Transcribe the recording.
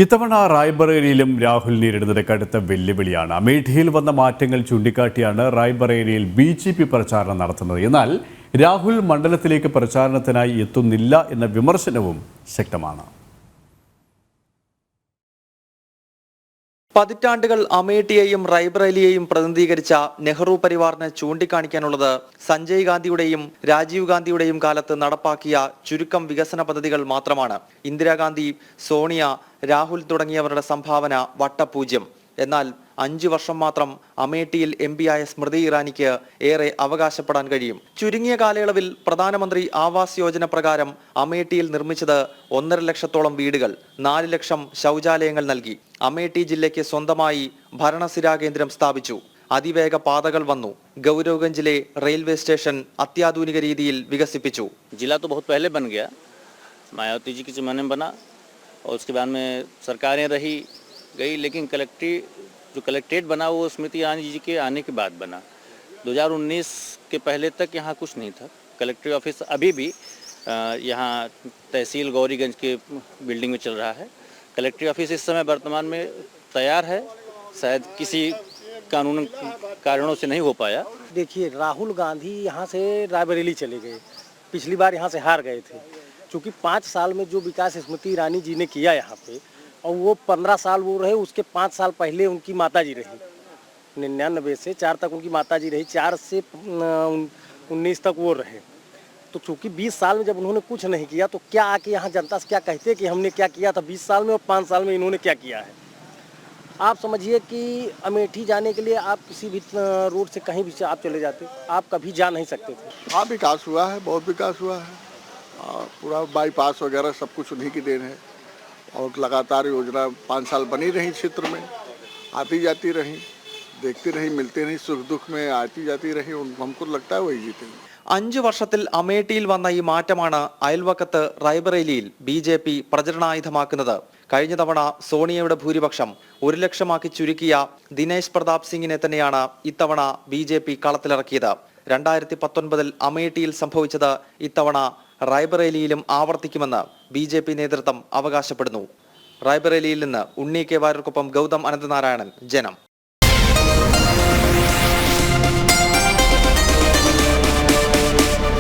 ഇത്തവണ റായ്ബറേലിയിലും രാഹുൽ നേരിടുന്നത് കടുത്ത വെല്ലുവിളിയാണ്. അമേഠിയിൽ വന്ന മാറ്റങ്ങൾ ചൂണ്ടിക്കാട്ടിയാണ് റായ്ബറേലിയിൽ BJP പ്രചാരണം നടത്തുന്നത്. എന്നാൽ രാഹുൽ മണ്ഡലത്തിലേക്ക് പ്രചാരണത്തിനായി എത്തുന്നില്ല എന്ന വിമർശനവും ശക്തമാണ്. പതിറ്റാണ്ടുകൾ അമേഠിയെയും റായ്ബറേലിയെയും പ്രതിനിധീകരിച്ച നെഹ്റു പരിവാറിനെ ചൂണ്ടിക്കാണിക്കാനുള്ളത് സഞ്ജയ് ഗാന്ധിയുടെയും രാജീവ് ഗാന്ധിയുടെയും കാലത്ത് നടപ്പാക്കിയ ചുരുക്കം വികസന പദ്ധതികൾ മാത്രമാണ്. ഇന്ദിരാഗാന്ധി, സോണിയ, രാഹുൽ തുടങ്ങിയവരുടെ സംഭാവന വട്ടപൂജ്യം. എന്നാൽ 5 വർഷം മാത്രം അമേഠിയിൽ MP ആയ സ്മൃതി ഇറാനിക്ക് ഏറെ അവകാശപ്പെടാൻ കഴിയും. ചുരുങ്ങിയ കാലയളവിൽ പ്രധാനമന്ത്രി ആവാസ് യോജന പ്രകാരം അമേഠിയിൽ നിർമ്മിച്ചത് 1.5 ലക്ഷത്തോളം വീടുകൾ, 4 ലക്ഷം ശൗചാലയങ്ങൾ നൽകി. അമേഠി ജില്ലയ്ക്ക് സ്വന്തമായി ഭരണസിരാ കേന്ദ്രം സ്ഥാപിച്ചു. അതിവേഗ പാതകൾ വന്നു. ഗൗരവ്ഗഞ്ചിലെ റെയിൽവേ സ്റ്റേഷൻ അത്യാധുനിക രീതിയിൽ വികസിപ്പിച്ചു. जिला तो बहुत पहले बन गया, मायावती जी के ज़माने में बना और उसके बाद में सरकारें रही गई, लेकिन कलेक्ट्रेट बना वो स्मृति ईरानी जी के आने के बाद बना। 2019 के पहले तक यहाँ कुछ नहीं था। कलेक्ट्रेट ऑफिस अभी भी यहाँ तहसील गौरीगंज के बिल्डिंग में चल रहा है। कलेक्ट्रेट ऑफिस इस समय वर्तमान में तैयार है, शायद किसी कानूनी कारणों से नहीं हो पाया। देखिए, राहुल गांधी यहाँ से रायबरेली चले गए, पिछली बार यहाँ से हार गए थे। क्योंकि 5 साल में जो विकास स्मृति ईरानी जी ने किया यहाँ पे, और वो 15 साल वो रहे, उसके 5 साल पहले उनकी माताजी रही। 99 से 4 तक उनकी माताजी रही, 4 से 19 तक वो रहे। तो चूँकि 20 साल में जब उन्होंने कुछ नहीं किया, तो क्या आके यहाँ जनता से क्या कहते कि हमने क्या किया था 20 साल में और 5 साल में इन्होंने क्या किया है। आप समझिए कि अमेठी जाने के लिए आप किसी भी रोड से कहीं भी आप चले जाते, आप कभी जा नहीं सकते थे। हाँ, विकास हुआ है, बहुत विकास हुआ है। पूरा बाईपास वगैरह सब कुछ उन्हीं की देन है और लगातार योजना 5 साल बनी रही, क्षेत्र में आती जाती रही, देखती रही, मिलते रही, सुख दुख में आती जाती रही। हमको लगता है वही जीतेंगे. 5 വർഷത്തിൽ അമേഠിയിൽ വന്ന ഈ മാറ്റമാണ് അയൽവക്കത്ത് റായ്ബറേലിയിൽ BJP പ്രചരണായുധമാക്കുന്നത്. കഴിഞ്ഞ തവണ സോണിയയുടെ ഭൂരിപക്ഷം 1 ലക്ഷമാക്കി ചുരുക്കിയ ദിനേശ് പ്രതാപ് സിംഗിനെ തന്നെയാണ് ഇത്തവണ BJP കളത്തിലിറക്കിയത്. 2019 അമേഠിയിൽ സംഭവിച്ചത് ഇത്തവണ റായ്ബറേലിയിലും ആവർത്തിക്കുമെന്ന് BJP നേതൃത്വം അവകാശപ്പെടുന്നു. റായ്ബറേലിയിൽ നിന്ന് ഉണ്ണി കെ വാര്യർക്കൊപ്പം ഗൗതം അനന്തനാരായണൻ, ജനം.